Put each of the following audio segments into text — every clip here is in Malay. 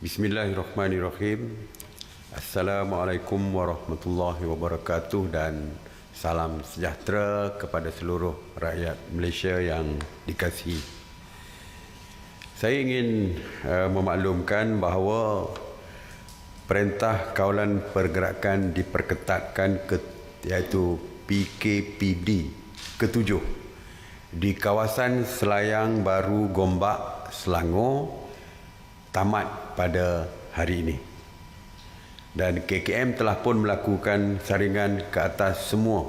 Bismillahirrahmanirrahim. Assalamualaikum warahmatullahi wabarakatuh dan salam sejahtera kepada seluruh rakyat Malaysia yang dikasihi. Saya ingin memaklumkan bahawa Perintah Kawalan Pergerakan diperketatkan iaitu PKPD ke-7 di kawasan Selayang Baru Gombak, Selangor tamat pada hari ini. Dan KKM telah pun melakukan saringan ke atas semua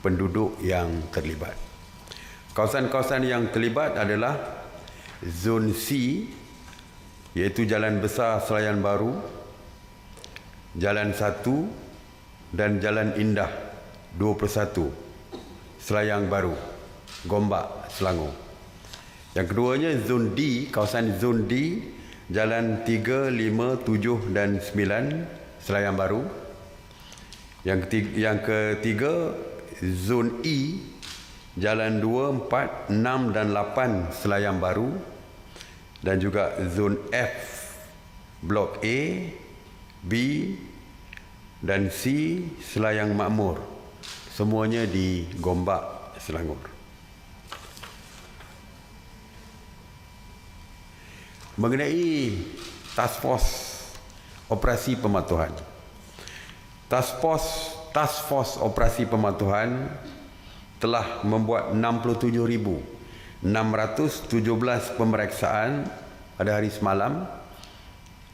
penduduk yang terlibat. Kawasan-kawasan yang terlibat adalah Zon C, iaitu Jalan Besar Selayang Baru, Jalan 1 dan Jalan Indah 21, Selayang Baru, Gombak, Selangor. Yang keduanya Zon D, kawasan Zon D, Jalan 3, 5, 7 dan 9, Selayang Baru. Yang ketiga Zon E, Jalan 2, 4, 6 dan 8, Selayang Baru. Dan juga Zon F, Blok A, B dan C, Selayang Makmur. Semuanya di Gombak, Selangor. Mengenai Task Force Operasi Pematuhan. Task Force Operasi Pematuhan telah membuat 67,617 pemeriksaan pada hari semalam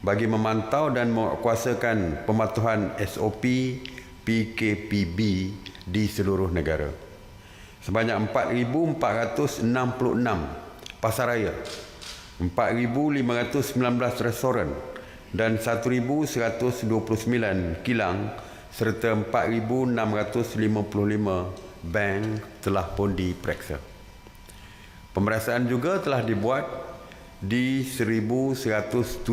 bagi memantau dan menguatkuasakan pematuhan SOP PKPB di seluruh negara. Sebanyak 4,466 pasaraya, 4,519 restoran dan 1,129 kilang serta 4,655 bank telah pun diperiksa. Pemeriksaan juga telah dibuat di 1,170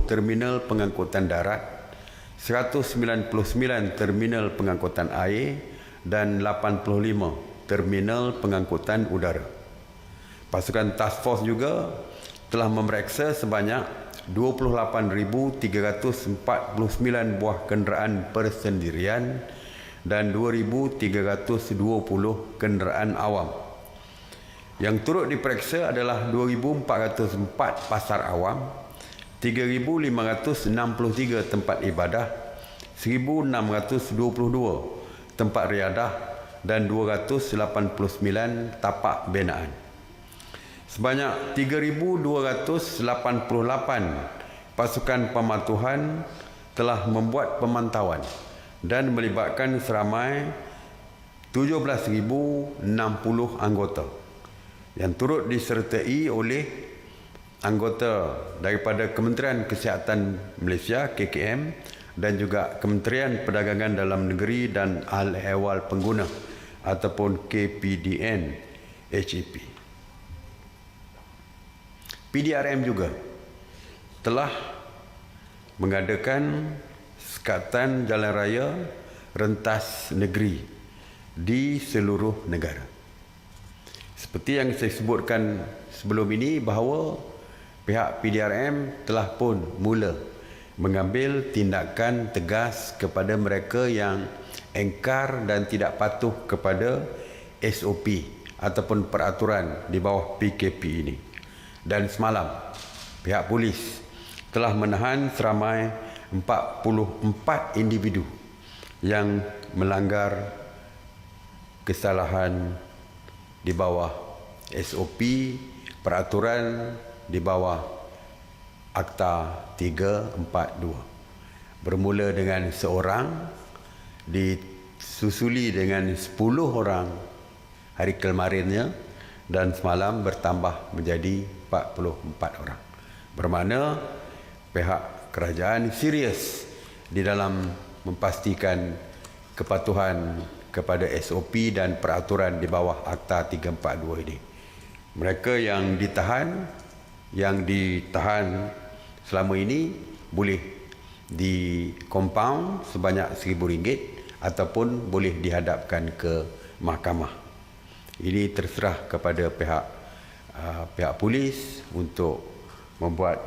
terminal pengangkutan darat, 199 terminal pengangkutan air dan 85 terminal pengangkutan udara. Pasukan Task Force juga telah memeriksa sebanyak 28,349 buah kenderaan persendirian dan 2,320 kenderaan awam. Yang turut diperiksa adalah 2,404 pasar awam, 3,563 tempat ibadah, 1,622 tempat riadah dan 289 tapak binaan. Sebanyak 3,288 pasukan pematuhan telah membuat pemantauan dan melibatkan seramai 17,060 anggota yang turut disertai oleh anggota daripada Kementerian Kesihatan Malaysia KKM dan juga Kementerian Perdagangan Dalam Negeri dan Ahli-Ehwal Pengguna ataupun KPDN HAP. PDRM juga telah mengadakan sekatan jalan raya rentas negeri di seluruh negara. Seperti yang saya sebutkan sebelum ini bahawa pihak PDRM telah pun mula mengambil tindakan tegas kepada mereka yang engkar dan tidak patuh kepada SOP ataupun peraturan di bawah PKP ini. Dan semalam pihak polis telah menahan seramai 44 individu yang melanggar kesalahan di bawah SOP peraturan di bawah Akta 342. Bermula dengan seorang, disusuli dengan 10 orang hari kemarinnya dan semalam bertambah menjadi 44 orang. Bermakna pihak kerajaan serius di dalam memastikan kepatuhan kepada SOP dan peraturan di bawah Akta 342 ini. Mereka yang ditahan selama ini boleh di compound sebanyak RM1,000 ataupun boleh dihadapkan ke mahkamah. Ini terserah kepada pihak polis untuk membuat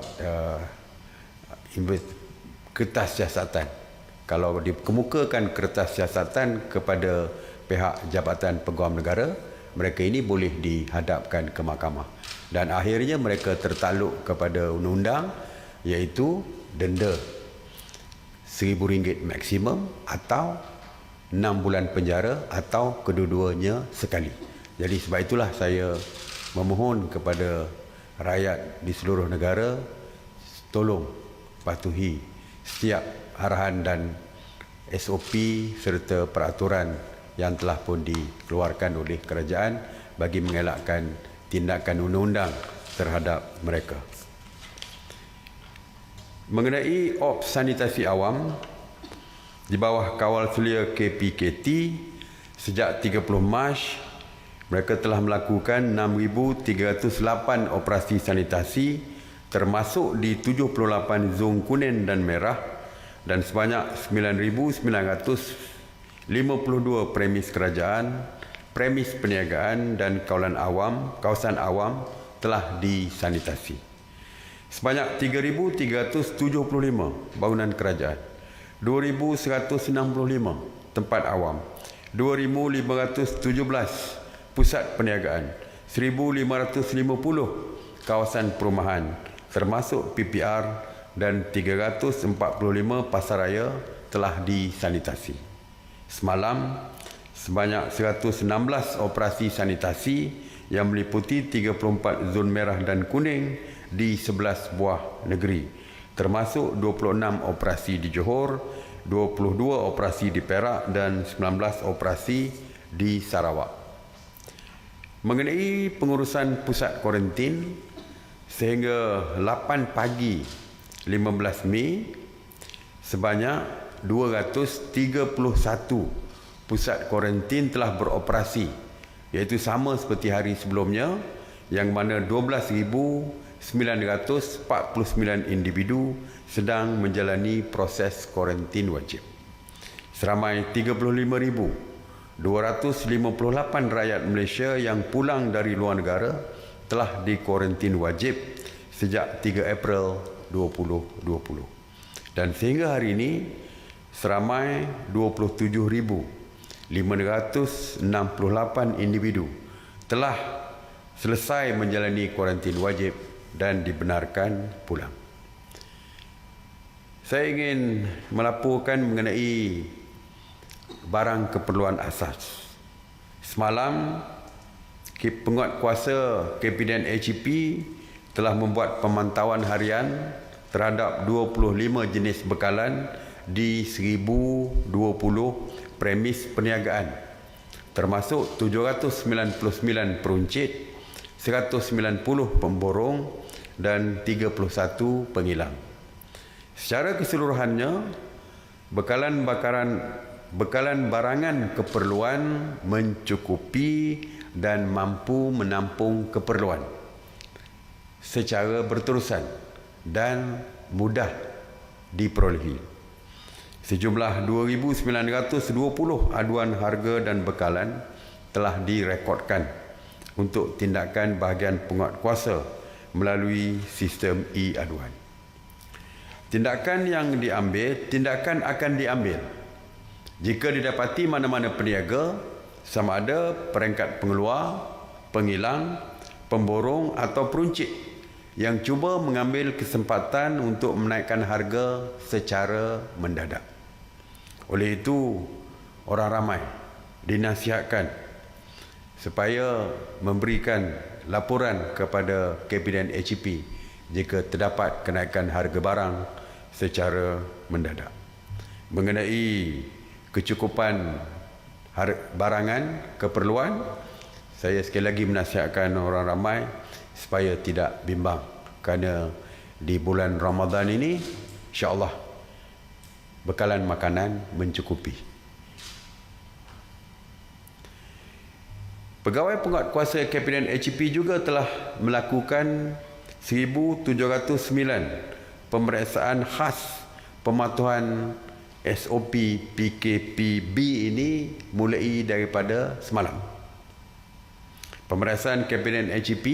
kertas siasatan. Kalau dikemukakan kertas siasatan kepada pihak Jabatan Peguam Negara, mereka ini boleh dihadapkan ke mahkamah. Dan akhirnya mereka tertakluk kepada undang-undang, iaitu denda RM1,000 maksimum atau 6 bulan penjara atau kedua-duanya sekali. Jadi sebab itulah saya memohon kepada rakyat di seluruh negara, tolong patuhi setiap arahan dan SOP serta peraturan yang telah pun dikeluarkan oleh kerajaan bagi mengelakkan tindakan undang-undang terhadap mereka. Mengenai Ops Sanitasi Awam di bawah kawal sulia KPKT, sejak 30 Mac mereka telah melakukan 6,308 operasi sanitasi, termasuk di 78 zon kuning dan merah, dan sebanyak 9,952 premis kerajaan, premis perniagaan dan kawasan awam telah disanitasi. Sebanyak 3,375 bangunan kerajaan, 2,165 tempat awam, 2,517 pusat perniagaan, 1,550 kawasan perumahan termasuk PPR dan 345 pasaraya telah disanitasi. Semalam, sebanyak 116 operasi sanitasi yang meliputi 34 zon merah dan kuning di 11 buah negeri, termasuk 26 operasi di Johor, 22 operasi di Perak dan 19 operasi di Sarawak. Mengenai pengurusan pusat kuarantin, sehingga 8 pagi 15 Mei, sebanyak 231 pusat kuarantin telah beroperasi, iaitu sama seperti hari sebelumnya, yang mana 12,949 individu sedang menjalani proses kuarantin wajib. Seramai 35,258 rakyat Malaysia yang pulang dari luar negara telah dikuarantin wajib sejak 3 April 2020. Dan sehingga hari ini, seramai 27,568 individu telah selesai menjalani kuarantin wajib dan dibenarkan pulang. Saya ingin melaporkan mengenai barang keperluan asas. Semalam, penguatkuasa KPDN HEP telah membuat pemantauan harian terhadap 25 jenis bekalan di 1,020 premis perniagaan, termasuk 799 peruncit, 190 pemborong dan 31 pengilang. Secara keseluruhannya, bekalan barangan keperluan mencukupi dan mampu menampung keperluan secara berterusan dan mudah diperolehi. Sejumlah 2,920 aduan harga dan bekalan telah direkodkan untuk tindakan bahagian penguatkuasa melalui sistem e-aduan. Tindakan akan diambil jika didapati mana-mana peniaga, sama ada peringkat pengeluar, pengilang, pemborong atau peruncit yang cuba mengambil kesempatan untuk menaikkan harga secara mendadak. Oleh itu, orang ramai dinasihatkan supaya memberikan laporan kepada KPDN HEP jika terdapat kenaikan harga barang secara mendadak. Mengenai kecukupan barangan keperluan, saya sekali lagi menasihatkan orang ramai supaya tidak bimbang, kerana di bulan Ramadan ini insya-Allah bekalan makanan mencukupi. Pegawai penguatkuasa KPDN HEP juga telah melakukan 1,709 pemeriksaan khas pematuhan SOP PKPB ini mulai daripada semalam. Pemeriksaan KPDN HEP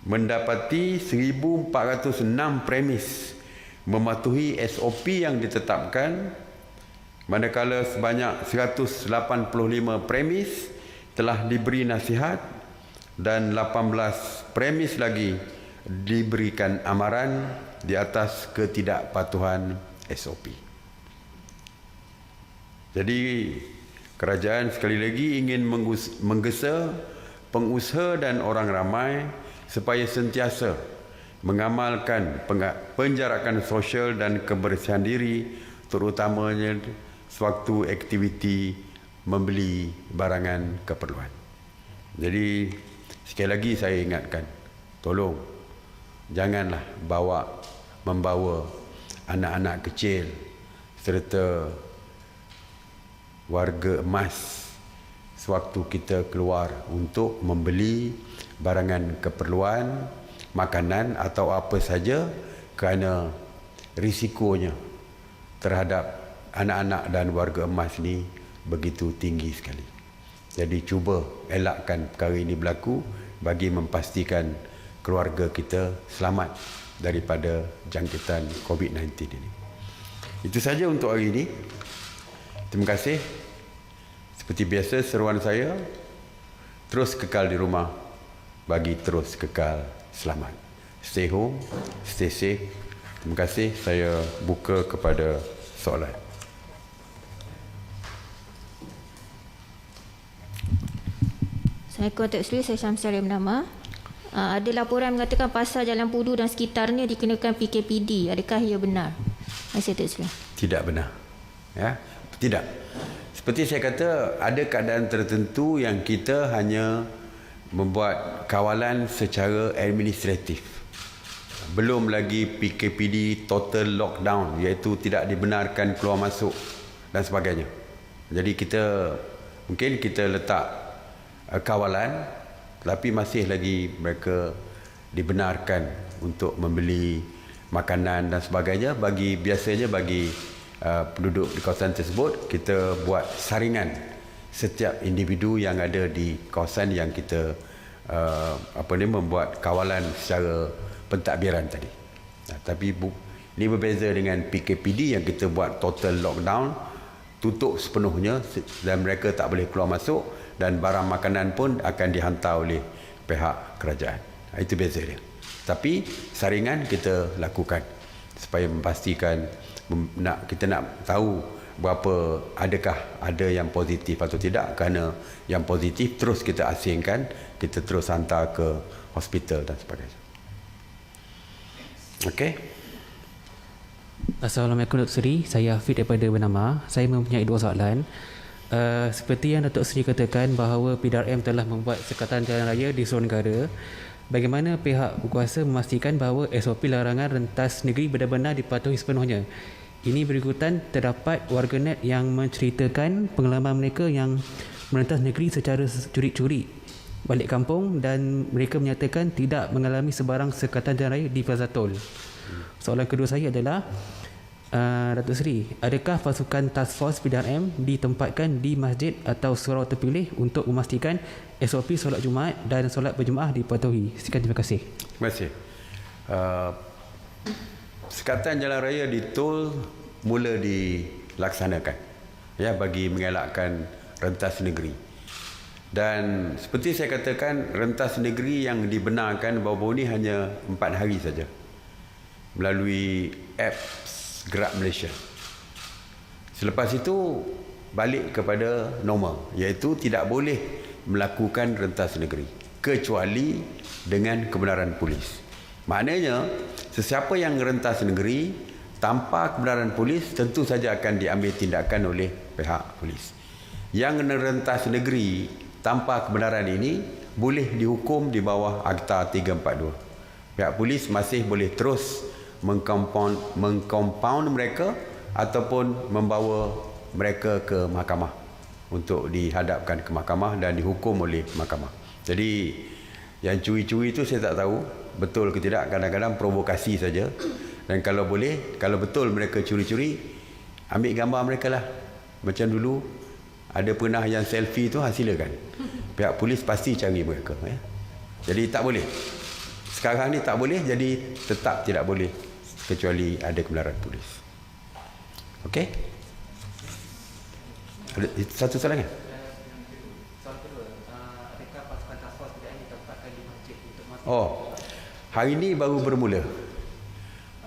mendapati 1,406 premis mematuhi SOP yang ditetapkan, manakala sebanyak 185 premis telah diberi nasihat dan 18 premis lagi diberikan amaran di atas ketidakpatuhan SOP. Jadi kerajaan sekali lagi ingin menggesa pengusaha dan orang ramai supaya sentiasa mengamalkan penjarakan sosial dan kebersihan diri, terutamanya sewaktu aktiviti membeli barangan keperluan. Jadi sekali lagi saya ingatkan, tolong janganlah membawa anak-anak kecil serta warga emas sewaktu kita keluar untuk membeli barangan keperluan, makanan atau apa saja, kerana risikonya terhadap anak-anak dan warga emas ni begitu tinggi sekali. Jadi cuba elakkan perkara ini berlaku bagi memastikan keluarga kita selamat daripada jangkitan COVID-19 ini. Itu saja untuk hari ini. Terima kasih. Seperti biasa seruan saya, terus kekal di rumah bagi terus kekal selamat. Stay home, stay safe. Terima kasih. Saya buka kepada soalan. Assalamualaikum Datuk Seri, saya Syamsiah dari Bernama. Ada laporan mengatakan pasar Jalan Pudu dan sekitarnya dikenakan PKPD. Adakah ia benar? Terima kasih Datuk Seri. Tidak benar. Ya, tidak. Seperti saya kata, ada keadaan tertentu yang kita hanya membuat kawalan secara administratif. Belum lagi PKPD total lockdown, iaitu tidak dibenarkan keluar masuk dan sebagainya. Jadi mungkin kita letak kawalan, tapi masih lagi mereka dibenarkan untuk membeli makanan dan sebagainya. Biasanya bagi penduduk di kawasan tersebut, kita buat saringan setiap individu yang ada di kawasan yang kita membuat kawalan secara pentadbiran tadi. Tapi ini berbeza dengan PKPD yang kita buat total lockdown, tutup sepenuhnya dan mereka tak boleh keluar masuk, dan barang makanan pun akan dihantar oleh pihak kerajaan. Itu beza dia. Tapi saringan kita lakukan supaya memastikan kita nak tahu adakah ada yang positif atau tidak. Kerana yang positif terus kita asingkan, kita terus hantar ke hospital dan sebagainya. Okey. Assalamualaikum Datuk Seri, saya Hafid daripada Bernama. Saya mempunyai dua soalan. Seperti yang Datuk Seri katakan bahawa PDRM telah membuat sekatan jalan raya di seluruh negara, bagaimana pihak berkuasa memastikan bahawa SOP larangan rentas negeri benar-benar dipatuhi sepenuhnya? Ini berikutan terdapat warganet yang menceritakan pengalaman mereka yang merentas negeri secara curi-curi balik kampung, dan mereka menyatakan tidak mengalami sebarang sekatan jalan raya di Plaza Tol. Soalan kedua saya adalah, Datuk Seri, adakah pasukan Task Force PDRM ditempatkan di masjid atau surau terpilih untuk memastikan SOP solat Jumaat dan solat berjemaah dipatuhi? Sekian, terima kasih. Terima kasih. Sekatan jalan raya di tol mula dilaksanakan bagi mengelakkan rentas negeri. Dan seperti saya katakan, rentas negeri yang dibenarkan baru-baru ini hanya 4 hari saja melalui apps Gerak Malaysia. Selepas itu balik kepada normal, iaitu tidak boleh melakukan rentas negeri kecuali dengan kebenaran polis. Maknanya sesiapa yang rentas negeri tanpa kebenaran polis tentu saja akan diambil tindakan oleh pihak polis. Yang rentas negeri tanpa kebenaran ini boleh dihukum di bawah Akta 342. Pihak polis masih boleh terus mengkompaun mereka ataupun membawa mereka ke mahkamah untuk dihadapkan ke mahkamah dan dihukum oleh mahkamah. Jadi yang curi-curi itu saya tak tahu betul ke tidak, kadang-kadang provokasi saja. Dan kalau boleh, kalau betul mereka curi-curi, ambil gambar mereka lah. Macam dulu ada pernah yang selfie tu, silakan. Pihak polis pasti cari mereka. Jadi tak boleh. Sekarang ni tak boleh, jadi tetap tidak boleh kecuali ada kebenaran polis. Okey? Ada satu soalan kan? Soalan kedua, adakah pasukan task force PDRM ditempatkan di masjid untuk masuk? Oh, hari ini baru bermula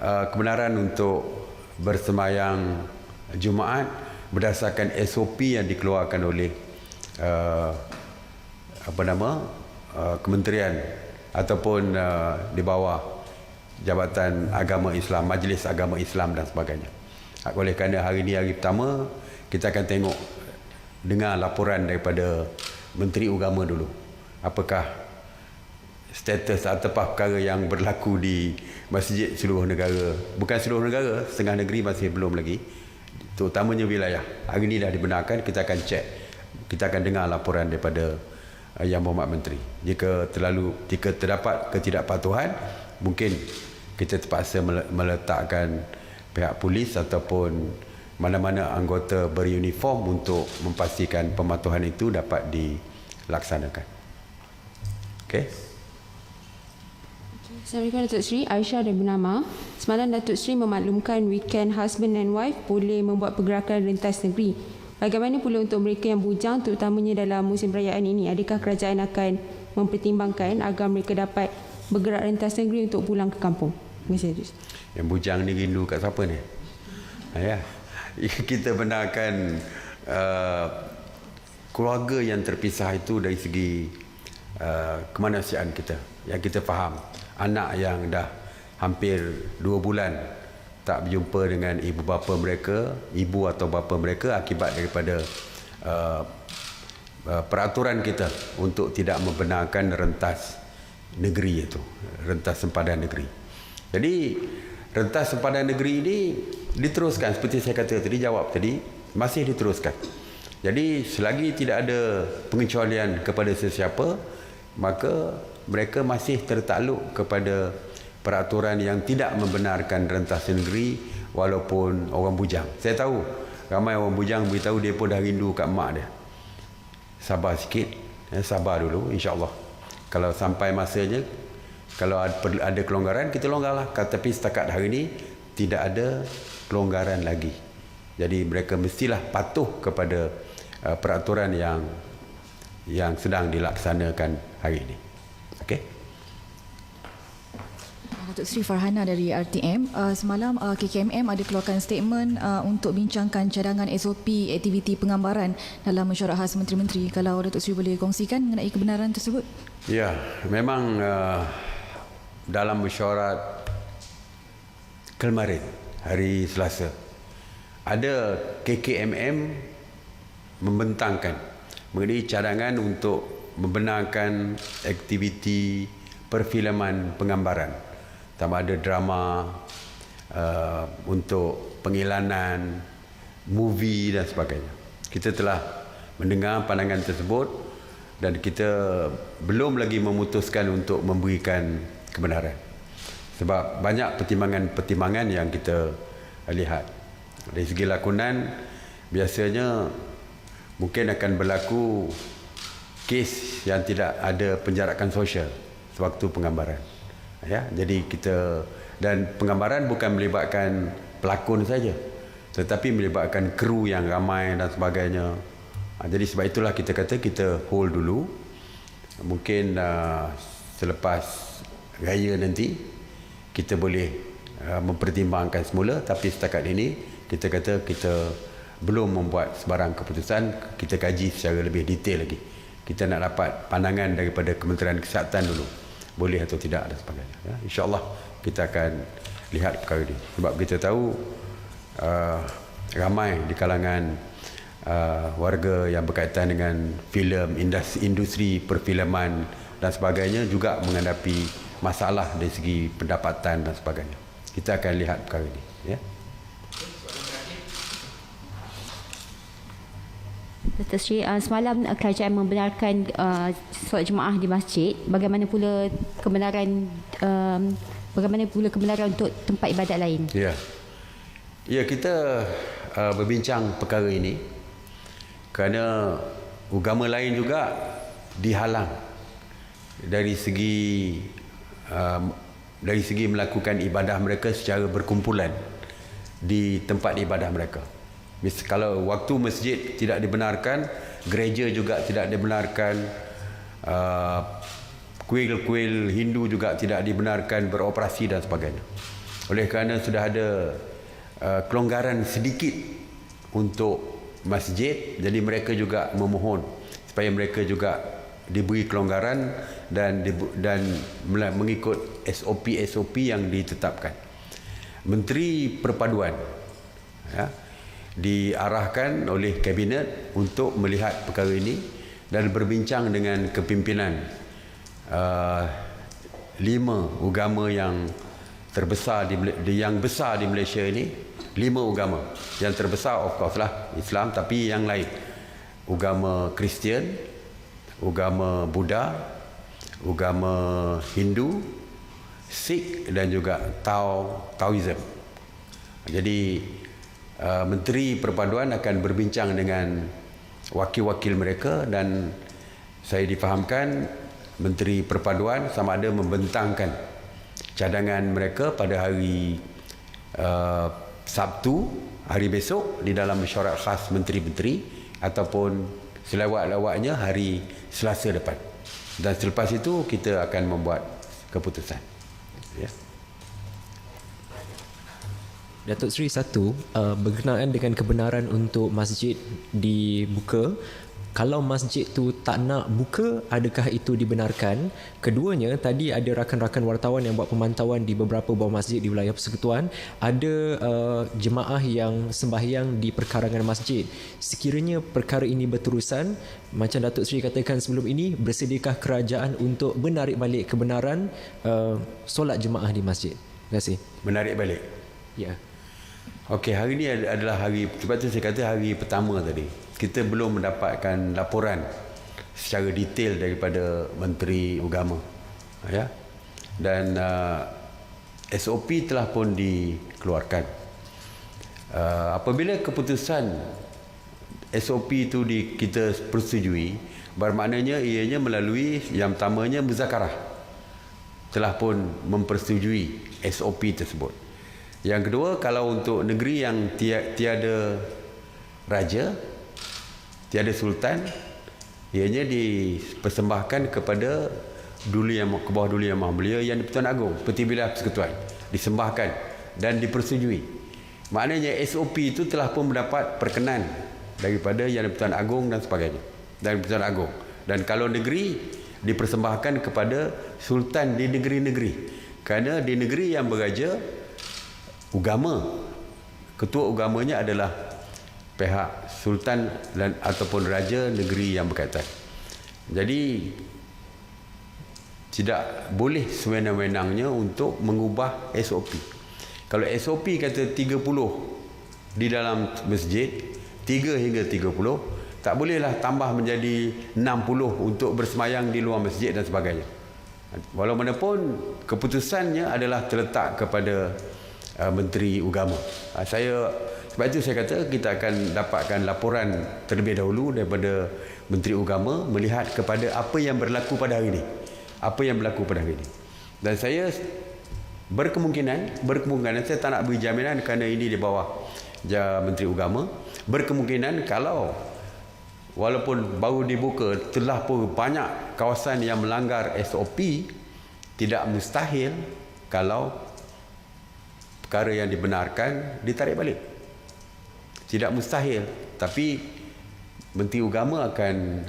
kebenaran untuk bersemayang Jumaat berdasarkan SOP yang dikeluarkan oleh kementerian ataupun di bawah Jabatan Agama Islam, Majlis Agama Islam dan sebagainya. Oleh kerana hari ini hari pertama, kita akan dengar laporan daripada Menteri Agama dulu. Apakah status atau perkara yang berlaku di masjid seluruh negara. Bukan seluruh negara, setengah negeri masih belum lagi. Terutamanya wilayah. Hari ini dah dibenarkan, kita akan cek. Kita akan dengar laporan daripada Yang Berhormat Menteri. Jika terdapat ketidakpatuhan, mungkin kita terpaksa meletakkan pihak polis ataupun mana-mana anggota beruniform untuk memastikan pematuhan itu dapat dilaksanakan. Okey? Assalamualaikum Datuk Seri, Aisyah dari Bernama. Semalam Datuk Seri memaklumkan weekend husband and wife boleh membuat pergerakan rentas negeri. Bagaimana pula untuk mereka yang bujang terutamanya dalam musim perayaan ini? Adakah kerajaan akan mempertimbangkan agar mereka dapat bergerak rentas negeri untuk pulang ke kampung? Terima kasih Datuk Seri. Yang bujang ni rindu kat siapa ni? Ya. Kita benarkan keluarga yang terpisah itu dari segi kemanusiaan kita. Yang kita faham. Anak yang dah hampir 2 bulan tak berjumpa dengan ibu bapa mereka, ibu atau bapa mereka akibat daripada peraturan kita untuk tidak membenarkan rentas negeri itu, rentas sempadan negeri. Jadi rentas sempadan negeri ini diteruskan seperti saya kata tadi, jawab tadi, masih diteruskan. Jadi selagi tidak ada pengecualian kepada sesiapa, maka mereka masih tertakluk kepada peraturan yang tidak membenarkan rentas negeri walaupun orang bujang. Saya tahu ramai orang bujang beritahu dia pun dah rindu kat mak dia. Sabar sikit, sabar dulu, insya-Allah. Kalau sampai masanya, kalau ada kelonggaran, kita longgarlah. Tapi setakat hari ini tidak ada kelonggaran lagi. Jadi mereka mestilah patuh kepada peraturan yang sedang dilaksanakan hari ini. Okey. Datuk Seri Farhana dari RTM, semalam KKMM ada keluarkan statement untuk bincangkan cadangan SOP aktiviti penggambaran dalam mesyuarat khas Menteri-Menteri. Kalau Datuk Seri boleh kongsikan mengenai kebenaran tersebut. Ya, memang dalam mesyuarat kemarin, hari Selasa, ada KKMM membentangkan mengenai cadangan untuk membenarkan aktiviti perfilman penggambaran, sama ada drama, untuk pengiklanan, movie dan sebagainya. Kita telah mendengar pandangan tersebut dan kita belum lagi memutuskan untuk memberikan kebenaran. Sebab banyak pertimbangan-pertimbangan yang kita lihat. Dari segi lakonan, biasanya mungkin akan berlaku kes yang tidak ada penjarakan sosial sewaktu penggambaran. Ya, jadi kita, dan penggambaran bukan melibatkan pelakon saja, tetapi melibatkan kru yang ramai dan sebagainya. Jadi sebab itulah kita kata kita hold dulu. Mungkin selepas raya nanti kita boleh mempertimbangkan semula, tapi setakat ini kita kata kita belum membuat sebarang keputusan. Kita kaji secara lebih detail lagi. Kita nak dapat pandangan daripada Kementerian Kesihatan dulu, boleh atau tidak dan sebagainya. Ya, InsyaAllah kita akan lihat perkara ini. Sebab kita tahu ramai di kalangan warga yang berkaitan dengan filem, industri perfilman dan sebagainya juga menghadapi masalah dari segi pendapatan dan sebagainya. Kita akan lihat perkara ini. Ya. Datuk Seri, semalam kerajaan membenarkan solat Jumaat di masjid. Bagaimana pula kebenaran untuk tempat ibadat lain? Ya, ya, kita berbincang perkara ini kerana agama lain juga dihalang dari segi dari segi melakukan ibadah mereka secara berkumpulan di tempat ibadah mereka. Kalau waktu masjid tidak dibenarkan, gereja juga tidak dibenarkan, kuil-kuil Hindu juga tidak dibenarkan beroperasi dan sebagainya. Oleh kerana sudah ada kelonggaran sedikit untuk masjid, jadi mereka juga memohon supaya mereka juga diberi kelonggaran dan mengikut SOP yang ditetapkan. Menteri Perpaduan diarahkan oleh Kabinet untuk melihat perkara ini dan berbincang dengan kepimpinan 5 agama yang terbesar yang besar di Malaysia ini. 5 agama yang terbesar of course lah Islam, tapi yang lain agama Kristian, agama Buddha, agama Hindu, Sikh dan juga Taoism. Jadi Menteri Perpaduan akan berbincang dengan wakil-wakil mereka dan saya difahamkan Menteri Perpaduan sama ada membentangkan cadangan mereka pada hari Sabtu, hari besok di dalam mesyuarat khas menteri-menteri ataupun selawat-lawatnya hari Selasa depan. Dan selepas itu kita akan membuat keputusan. Ya. Datuk Seri, satu, berkenaan dengan kebenaran untuk masjid dibuka. Kalau masjid tu tak nak buka, adakah itu dibenarkan? Keduanya, tadi ada rakan-rakan wartawan yang buat pemantauan di beberapa buah masjid di wilayah Persekutuan. Ada jemaah yang sembahyang di perkarangan masjid. Sekiranya perkara ini berterusan, macam Datuk Seri katakan sebelum ini, bersediakah kerajaan untuk menarik balik kebenaran solat jemaah di masjid? Terima kasih. Menarik balik? Ya. Okey, hari ini adalah hari, sebab tu saya kata hari pertama tadi. Kita belum mendapatkan laporan secara detail daripada Menteri Agama. Ya. Dan SOP telah pun dikeluarkan. Apabila keputusan SOP itu kita persetujui, bermaknanya ianya melalui yang pertamanya muzakarah telah pun mempersetujui SOP tersebut. Yang kedua, kalau untuk negeri yang tiada raja, tiada sultan, ianya dipersembahkan kepada ke bawah Duli Yang Maha Mulia yang di-Pertuan Agong seperti wilayah Persekutuan, disembahkan dan dipersetujui. Maknanya SOP itu telah pun mendapat perkenan daripada Yang di-Pertuan Agong dan sebagainya, dan Pertuan Agong. Dan kalau negeri dipersembahkan kepada sultan di negeri-negeri, kerana di negeri yang beraja, agama, ketua agamanya adalah pihak sultan dan ataupun raja negeri yang berkaitan. Jadi tidak boleh sewenang-wenangnya untuk mengubah SOP. Kalau SOP kata 30 di dalam masjid, 3 hingga 30, tak bolehlah tambah menjadi 60 untuk bersemayang di luar masjid dan sebagainya. Walaupun keputusannya adalah terletak kepada Menteri Agama. Sebab itu saya kata kita akan dapatkan laporan terlebih dahulu daripada Menteri Agama melihat kepada apa yang berlaku pada hari ini. Apa yang berlaku pada hari ini. Dan saya berkemungkinan saya tak nak beri jaminan kerana ini di bawah Menteri Agama. Berkemungkinan kalau walaupun baru dibuka, telah pun banyak kawasan yang melanggar SOP, tidak mustahil kalau perkara yang dibenarkan ditarik balik. Tidak mustahil, tapi Menteri Agama akan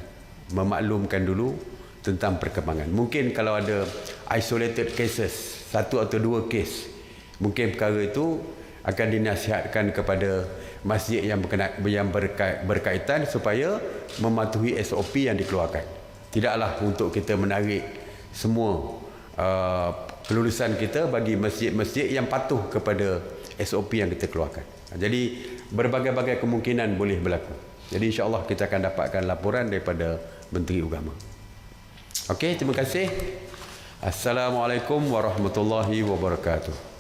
memaklumkan dulu tentang perkembangan. Mungkin kalau ada isolated cases, 1 atau 2 kes, mungkin perkara itu akan dinasihatkan kepada masjid yang berkaitan supaya mematuhi SOP yang dikeluarkan. Tidaklah untuk kita menarik semua kelulusan kita bagi masjid-masjid yang patuh kepada SOP yang kita keluarkan. Jadi berbagai-bagai kemungkinan boleh berlaku. Jadi insya-Allah kita akan dapatkan laporan daripada Menteri Agama. Okey, terima kasih. Assalamualaikum warahmatullahi wabarakatuh.